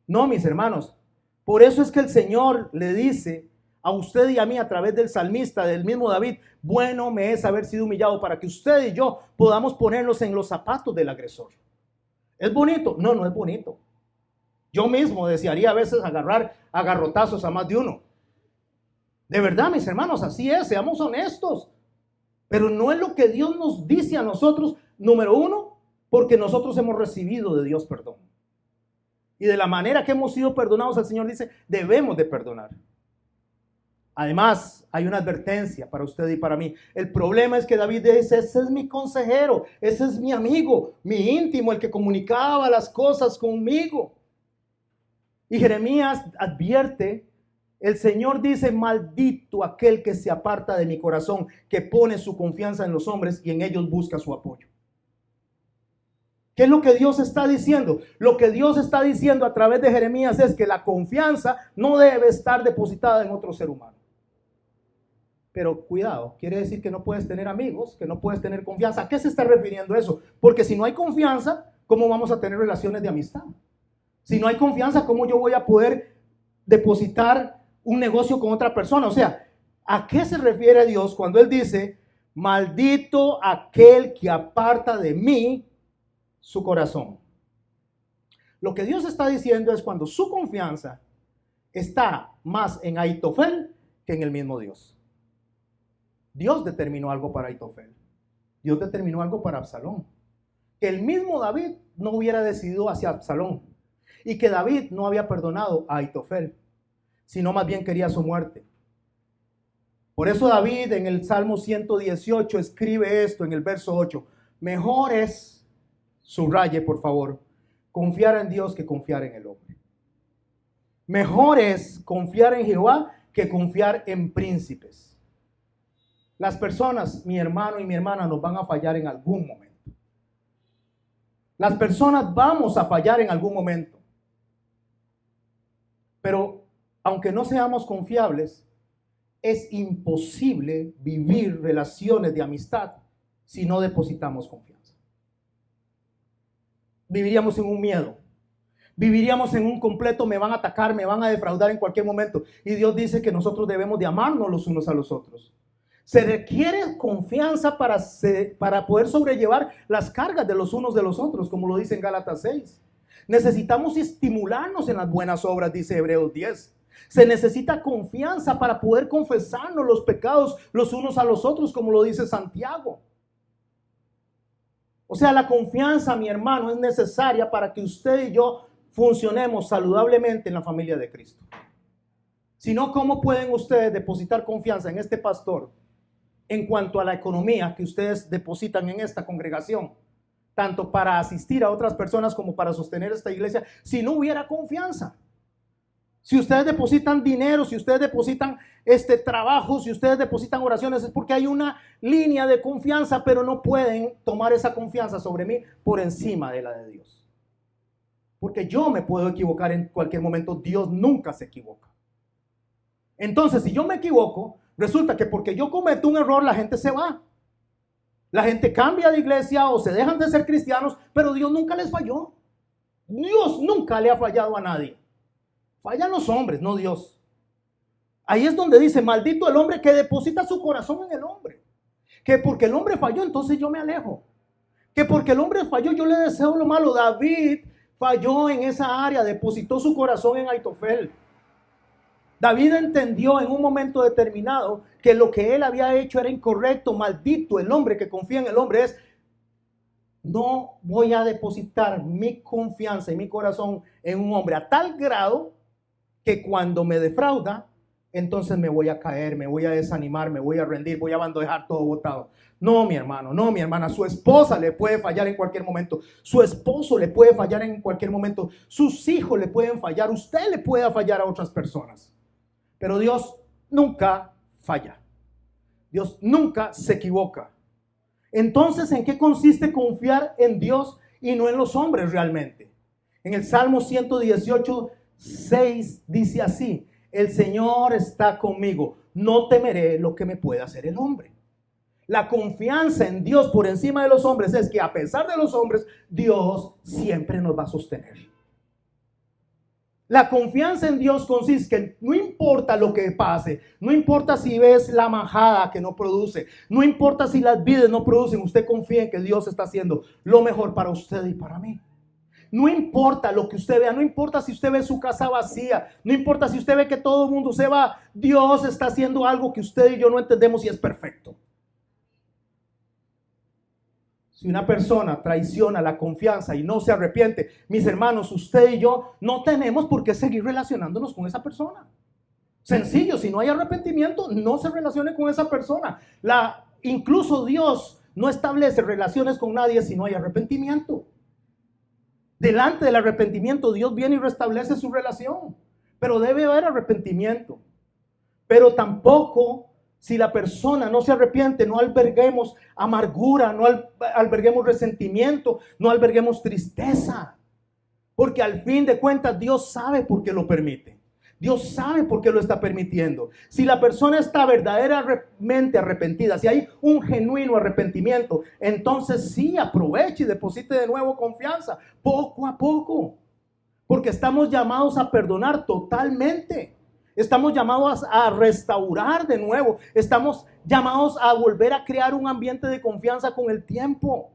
No, mis hermanos. Por eso es que el Señor le dice a usted y a mí a través del salmista, del mismo David: bueno me es haber sido humillado, para que usted y yo podamos ponernos en los zapatos del agresor. ¿Es bonito? No, no es bonito. Yo mismo desearía a veces agarrar a garrotazos a más de uno. De verdad, mis hermanos, así es, seamos honestos. Pero no es lo que Dios nos dice a nosotros, número uno, porque nosotros hemos recibido de Dios perdón. Y de la manera que hemos sido perdonados, el Señor dice, debemos de perdonar. Además, hay una advertencia para usted y para mí. El problema es que David dice: ese es mi consejero, ese es mi amigo, mi íntimo, el que comunicaba las cosas conmigo. Y Jeremías advierte, el Señor dice: maldito aquel que se aparta de mi corazón, que pone su confianza en los hombres y en ellos busca su apoyo. ¿Qué es lo que Dios está diciendo? Lo que Dios está diciendo a través de Jeremías es que la confianza no debe estar depositada en otro ser humano. Pero cuidado, quiere decir que no puedes tener amigos, que no puedes tener confianza. ¿A qué se está refiriendo eso? Porque si no hay confianza, ¿cómo vamos a tener relaciones de amistad? Si no hay confianza, ¿cómo yo voy a poder depositar un negocio con otra persona? O sea, ¿a qué se refiere Dios cuando Él dice: maldito aquel que aparta de mí su corazón? Lo que Dios está diciendo es cuando su confianza está más en Ahitofel que en el mismo Dios. Dios determinó algo para Ahitofel. Dios determinó algo para Absalón. Que el mismo David no hubiera decidido hacia Absalón. Y que David no había perdonado a Ahitofel, sino más bien quería su muerte. Por eso David en el Salmo 118 escribe esto en el verso 8. Mejor es, subraye por favor, confiar en Dios que confiar en el hombre. Mejor es confiar en Jehová que confiar en príncipes. Las personas, mi hermano y mi hermana, nos van a fallar en algún momento. Las personas vamos a fallar en algún momento. Pero aunque no seamos confiables, es imposible vivir relaciones de amistad si no depositamos confianza. Viviríamos en un miedo. Viviríamos en un completo: me van a atacar, me van a defraudar en cualquier momento. Y Dios dice que nosotros debemos de amarnos los unos a los otros. Se requiere confianza para poder sobrellevar las cargas de los unos de los otros, como lo dice en Gálatas 6. Necesitamos estimularnos en las buenas obras, dice Hebreos 10. Se necesita confianza para poder confesarnos los pecados los unos a los otros, como lo dice Santiago. O sea, la confianza, mi hermano, es necesaria para que usted y yo funcionemos saludablemente en la familia de Cristo. Si no, ¿cómo pueden ustedes depositar confianza en este pastor en cuanto a la economía que ustedes depositan en esta congregación, tanto para asistir a otras personas como para sostener esta iglesia, si no hubiera confianza? Si ustedes depositan dinero, si ustedes depositan trabajo, si ustedes depositan oraciones, es porque hay una línea de confianza, pero no pueden tomar esa confianza sobre mí por encima de la de Dios. Porque yo me puedo equivocar en cualquier momento, Dios nunca se equivoca. Entonces, si yo me equivoco, resulta que porque yo cometo un error, la gente se va. La gente cambia de iglesia o se dejan de ser cristianos, pero Dios nunca les falló. Dios nunca le ha fallado a nadie. Fallan los hombres, no Dios. Ahí es donde dice: maldito el hombre que deposita su corazón en el hombre. Que porque el hombre falló, entonces yo me alejo. Que porque el hombre falló, yo le deseo lo malo. David falló en esa área, depositó su corazón en Ahitofel. David entendió en un momento determinado que lo que él había hecho era incorrecto. Maldito el hombre que confía en el hombre. No voy a depositar mi confianza y mi corazón en un hombre a tal grado que cuando me defrauda, entonces me voy a caer, me voy a desanimar, me voy a rendir, voy a dejar todo botado. No, mi hermano, no, mi hermana. Su esposa le puede fallar en cualquier momento. Su esposo le puede fallar en cualquier momento. Sus hijos le pueden fallar. Usted le puede fallar a otras personas. Pero Dios nunca falla. Dios nunca se equivoca. Entonces, ¿en qué consiste confiar en Dios y no en los hombres realmente? En el Salmo 118:6 dice así: el Señor está conmigo, no temeré lo que me pueda hacer el hombre. La confianza en Dios por encima de los hombres es que a pesar de los hombres, Dios siempre nos va a sostener. La confianza en Dios consiste en no importa lo que pase, no importa si ves la majada que no produce, no importa si las vides no producen, usted confía en que Dios está haciendo lo mejor para usted y para mí. No importa lo que usted vea, no importa si usted ve su casa vacía, no importa si usted ve que todo el mundo se va, Dios está haciendo algo que usted y yo no entendemos y es perfecto. Si una persona traiciona la confianza y no se arrepiente, mis hermanos, usted y yo no tenemos por qué seguir relacionándonos con esa persona. Sencillo, si no hay arrepentimiento, no se relacione con esa persona. Incluso Dios no establece relaciones con nadie si no hay arrepentimiento. Delante del arrepentimiento, Dios viene y restablece su relación. Pero debe haber arrepentimiento. Pero tampoco, si la persona no se arrepiente, no alberguemos amargura, no alberguemos resentimiento, no alberguemos tristeza. Porque al fin de cuentas Dios sabe por qué lo permite. Dios sabe por qué lo está permitiendo. Si la persona está verdaderamente arrepentida, si hay un genuino arrepentimiento, entonces sí, aproveche y deposite de nuevo confianza, poco a poco. Porque estamos llamados a perdonar totalmente. Estamos llamados a restaurar de nuevo. Estamos llamados a volver a crear un ambiente de confianza con el tiempo.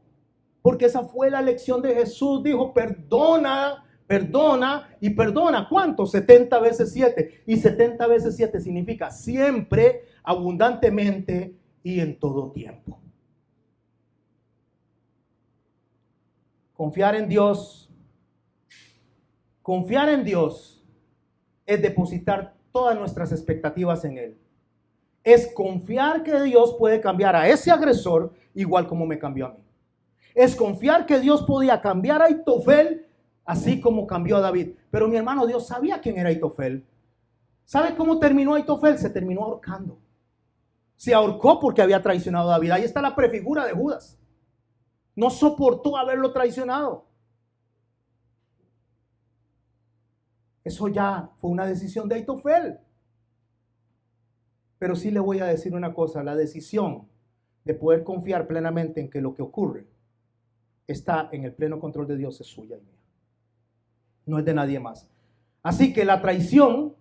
Porque esa fue la lección de Jesús. Dijo, perdona, perdona y perdona. ¿Cuánto? 70 veces 7. Y 70 veces 7 significa siempre, abundantemente y en todo tiempo. Confiar en Dios. Confiar en Dios es depositar todas nuestras expectativas en Él. Es confiar que Dios puede cambiar a ese agresor igual como me cambió a mí. Es confiar que Dios podía cambiar a Aitofel así como cambió a David. Pero mi hermano, Dios sabía quién era Aitofel. ¿Sabe cómo terminó Aitofel? Se terminó ahorcando. Se ahorcó porque había traicionado a David. Ahí está la prefigura de Judas. No soportó haberlo traicionado. Eso ya fue una decisión de Aitofel. Pero sí le voy a decir una cosa, la decisión de poder confiar plenamente en que lo que ocurre está en el pleno control de Dios es suya y mía. No es de nadie más. Así que la traición,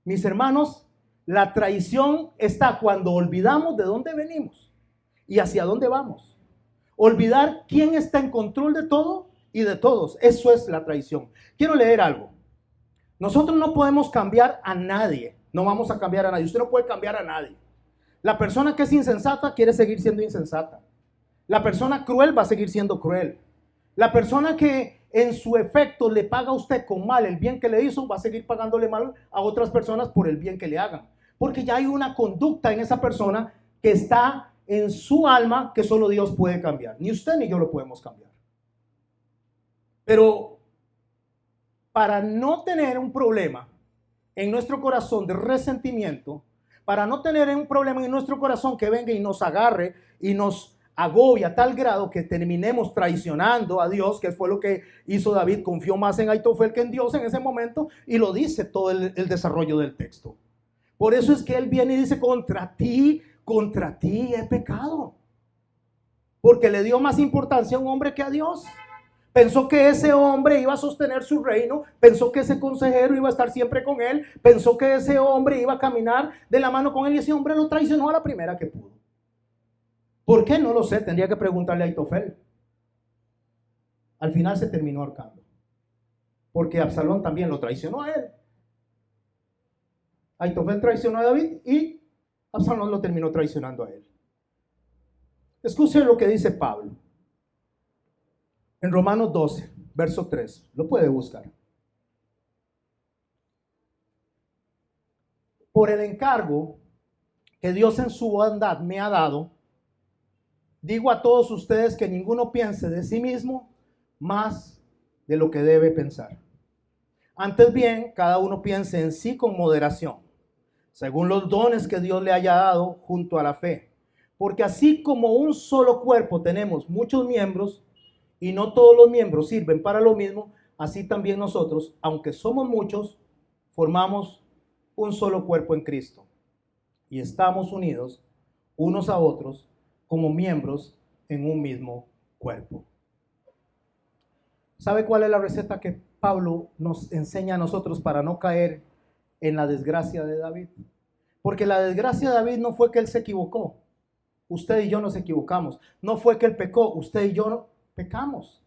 mis hermanos, la traición está cuando olvidamos de dónde venimos y hacia dónde vamos. Olvidar quién está en control de todo y de todos. Eso es la traición. Quiero leer algo. Nosotros no podemos cambiar a nadie. No vamos a cambiar a nadie. Usted no puede cambiar a nadie. La persona que es insensata quiere seguir siendo insensata. La persona cruel va a seguir siendo cruel. La persona que en su efecto le paga a usted con mal el bien que le hizo, va a seguir pagándole mal a otras personas por el bien que le hagan. Porque ya hay una conducta en esa persona que está en su alma que solo Dios puede cambiar. Ni usted ni yo lo podemos cambiar. Pero para no tener un problema en nuestro corazón de resentimiento, para no tener un problema en nuestro corazón que venga y nos agarre y nos agobia a tal grado que terminemos traicionando a Dios, que fue lo que hizo David, confió más en Aitofel que en Dios en ese momento, y lo dice todo el desarrollo del texto. Por eso es que él viene y dice, contra ti he pecado, porque le dio más importancia a un hombre que a Dios. Pensó que ese hombre iba a sostener su reino, pensó que ese consejero iba a estar siempre con él, pensó que ese hombre iba a caminar de la mano con él, y ese hombre lo traicionó a la primera que pudo. ¿Por qué? No lo sé, tendría que preguntarle a Aitofel. Al final se terminó ahorcando, porque Absalón también lo traicionó a él. Aitofel traicionó a David y Absalón lo terminó traicionando a él. Escuchen lo que dice Pablo en Romanos 12, verso 3. Lo puede buscar. Por el encargo que Dios en su bondad me ha dado, digo a todos ustedes que ninguno piense de sí mismo más de lo que debe pensar. Antes bien, cada uno piense en sí con moderación, según los dones que Dios le haya dado junto a la fe. Porque así como un solo cuerpo tenemos muchos miembros y no todos los miembros sirven para lo mismo, así también nosotros, aunque somos muchos, formamos un solo cuerpo en Cristo. Y estamos unidos unos a otros como miembros en un mismo cuerpo. ¿Sabe cuál es la receta que Pablo nos enseña a nosotros para no caer en la desgracia de David? Porque la desgracia de David no fue que él se equivocó. Usted y yo nos equivocamos. No fue que él pecó. Usted y yo pecamos.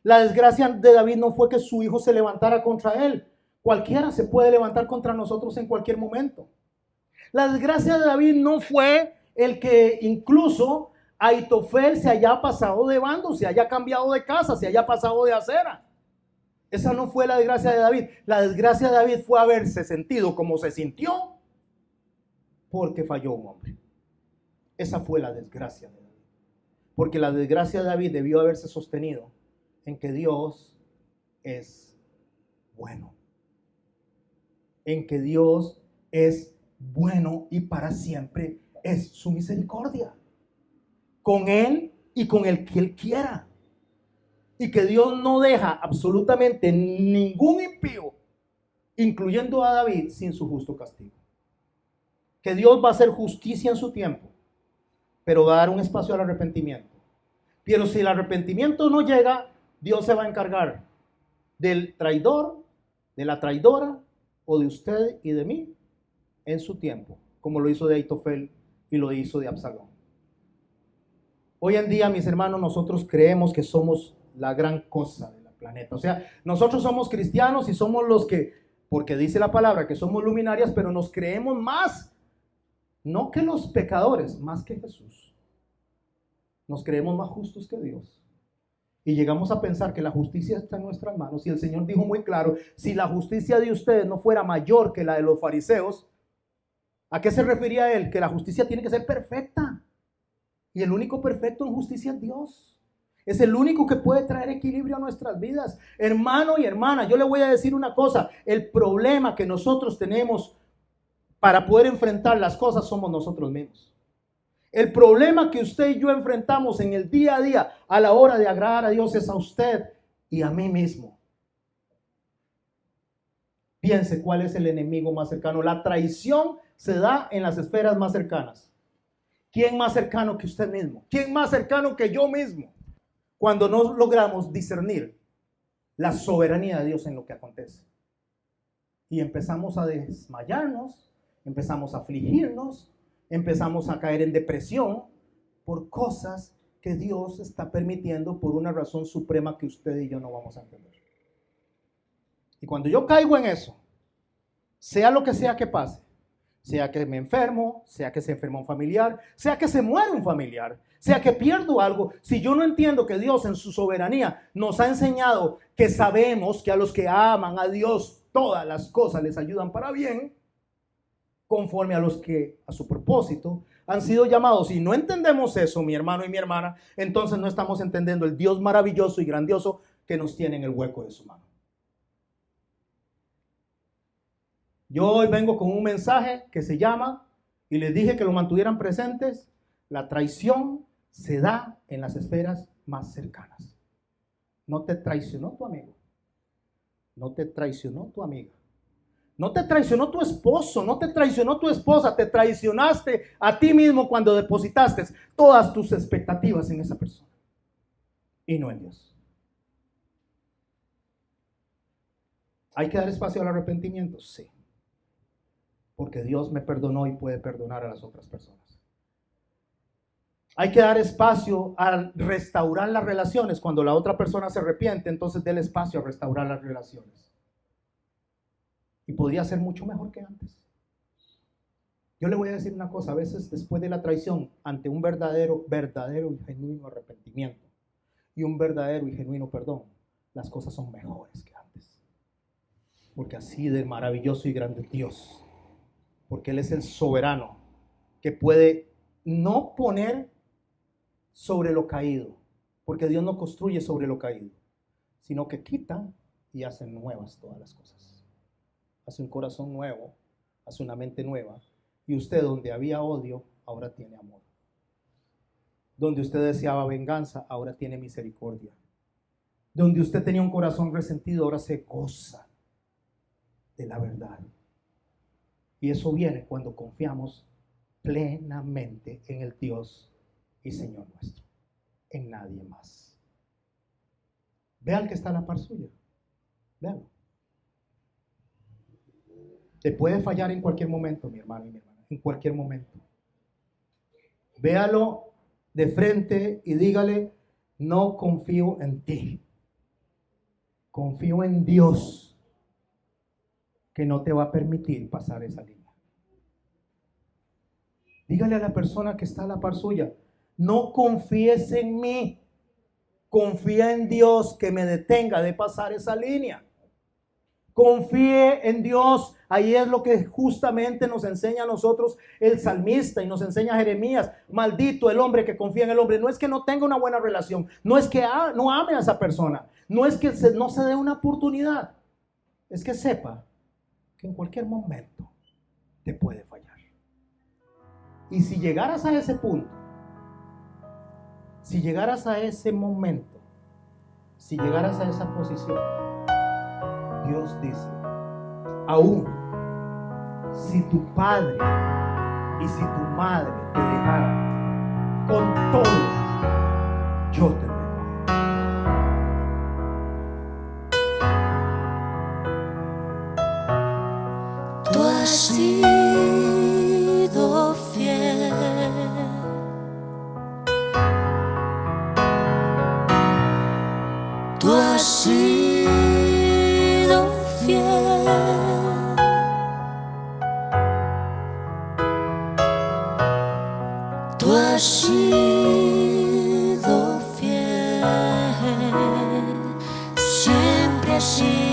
La desgracia de David no fue que su hijo se levantara contra él. Cualquiera se puede levantar contra nosotros en cualquier momento. La desgracia de David no fue el que incluso Ahitofel se haya pasado de bando, se haya cambiado de casa, se haya pasado de acera. Esa no fue la desgracia de David. La desgracia de David fue haberse sentido como se sintió porque falló un hombre. Esa fue la desgracia de David. Porque la desgracia de David debió haberse sostenido en que Dios es bueno. En que Dios es bueno y para siempre es su misericordia. Con él y con el que él quiera. Y que Dios no deja absolutamente ningún impío, incluyendo a David, sin su justo castigo. Que Dios va a hacer justicia en su tiempo, pero va a dar un espacio al arrepentimiento. Pero si el arrepentimiento no llega, Dios se va a encargar del traidor, de la traidora, o de usted y de mí, en su tiempo, como lo hizo de Ahitofel y lo hizo de Absalón. Hoy en día, mis hermanos, nosotros creemos que somos la gran cosa del planeta. O sea, nosotros somos cristianos y somos los que, porque dice la palabra que somos luminarias, pero nos creemos más, no que los pecadores, más que Jesús. Nos creemos más justos que Dios. Y llegamos a pensar que la justicia está en nuestras manos. Y el Señor dijo muy claro, si la justicia de ustedes no fuera mayor que la de los fariseos, ¿a qué se refería él? Que la justicia tiene que ser perfecta. Y el único perfecto en justicia es Dios. Es el único que puede traer equilibrio a nuestras vidas. Hermano y hermana, yo le voy a decir una cosa. El problema que nosotros tenemos para poder enfrentar las cosas somos nosotros mismos. El problema que usted y yo enfrentamos en el día a día a la hora de agradar a Dios es a usted y a mí mismo. Piense cuál es el enemigo más cercano. La traición se da en las esferas más cercanas. ¿Quién más cercano que usted mismo? ¿Quién más cercano que yo mismo? Cuando no logramos discernir la soberanía de Dios en lo que acontece. Y empezamos a desmayarnos, empezamos a afligirnos, empezamos a caer en depresión por cosas que Dios está permitiendo por una razón suprema que usted y yo no vamos a entender. Y cuando yo caigo en eso, sea lo que sea que pase, sea que me enfermo, sea que se enferma un familiar, sea que se muere un familiar, sea que pierdo algo, si yo no entiendo que Dios en su soberanía nos ha enseñado que sabemos que a los que aman a Dios todas las cosas les ayudan para bien, conforme a los que a su propósito han sido llamados. Si no entendemos eso, mi hermano y mi hermana, entonces no estamos entendiendo el Dios maravilloso y grandioso que nos tiene en el hueco de su mano. Yo hoy vengo con un mensaje que se llama, y les dije que lo mantuvieran presentes, la traición se da en las esferas más cercanas. No te traicionó tu amigo, no te traicionó tu amiga, no te traicionó tu esposo, no te traicionó tu esposa, te traicionaste a ti mismo cuando depositaste todas tus expectativas en esa persona y no en Dios. ¿Hay que dar espacio al arrepentimiento? Sí. Porque Dios me perdonó y puede perdonar a las otras personas. Hay que dar espacio a restaurar las relaciones. Cuando la otra persona se arrepiente, entonces déle espacio a restaurar las relaciones. Y podría ser mucho mejor que antes. Yo le voy a decir una cosa, a veces después de la traición, ante un verdadero y genuino arrepentimiento y un verdadero y genuino perdón, las cosas son mejores que antes. Porque así de maravilloso y grande es Dios. Porque Él es el soberano que puede no poner sobre lo caído, porque Dios no construye sobre lo caído, sino que quita y hace nuevas todas las cosas. Hace un corazón nuevo, hace una mente nueva, y usted donde había odio, ahora tiene amor. Donde usted deseaba venganza, ahora tiene misericordia. Donde usted tenía un corazón resentido, ahora se goza de la verdad. Y eso viene cuando confiamos plenamente en el Dios y Señor nuestro, en nadie más. Vean que está a la par suya. Vean. Te puede fallar en cualquier momento, mi hermano y mi hermana, en cualquier momento. Véalo de frente y dígale: no confío en ti, confío en Dios, que no te va a permitir pasar esa línea. Dígale a la persona que está a la par suya: no confíes en mí, confía en Dios que me detenga de pasar esa línea. Confíe en Dios. Ahí es lo que justamente nos enseña a nosotros el salmista y nos enseña Jeremías. Maldito el hombre que confía en el hombre. No es que no tenga una buena relación, no es que no ame a esa persona, no es que no se dé una oportunidad, es que sepa que en cualquier momento te puede fallar. Y si llegaras a ese punto, si llegaras a ese momento, si llegaras a esa posición, Dios dice: aún si tu padre y si tu madre te dejaran, con todo yo te recogeré. Tú has sido fiel. Tú has sido fiel. Tú has sido fiel. Siempre has sido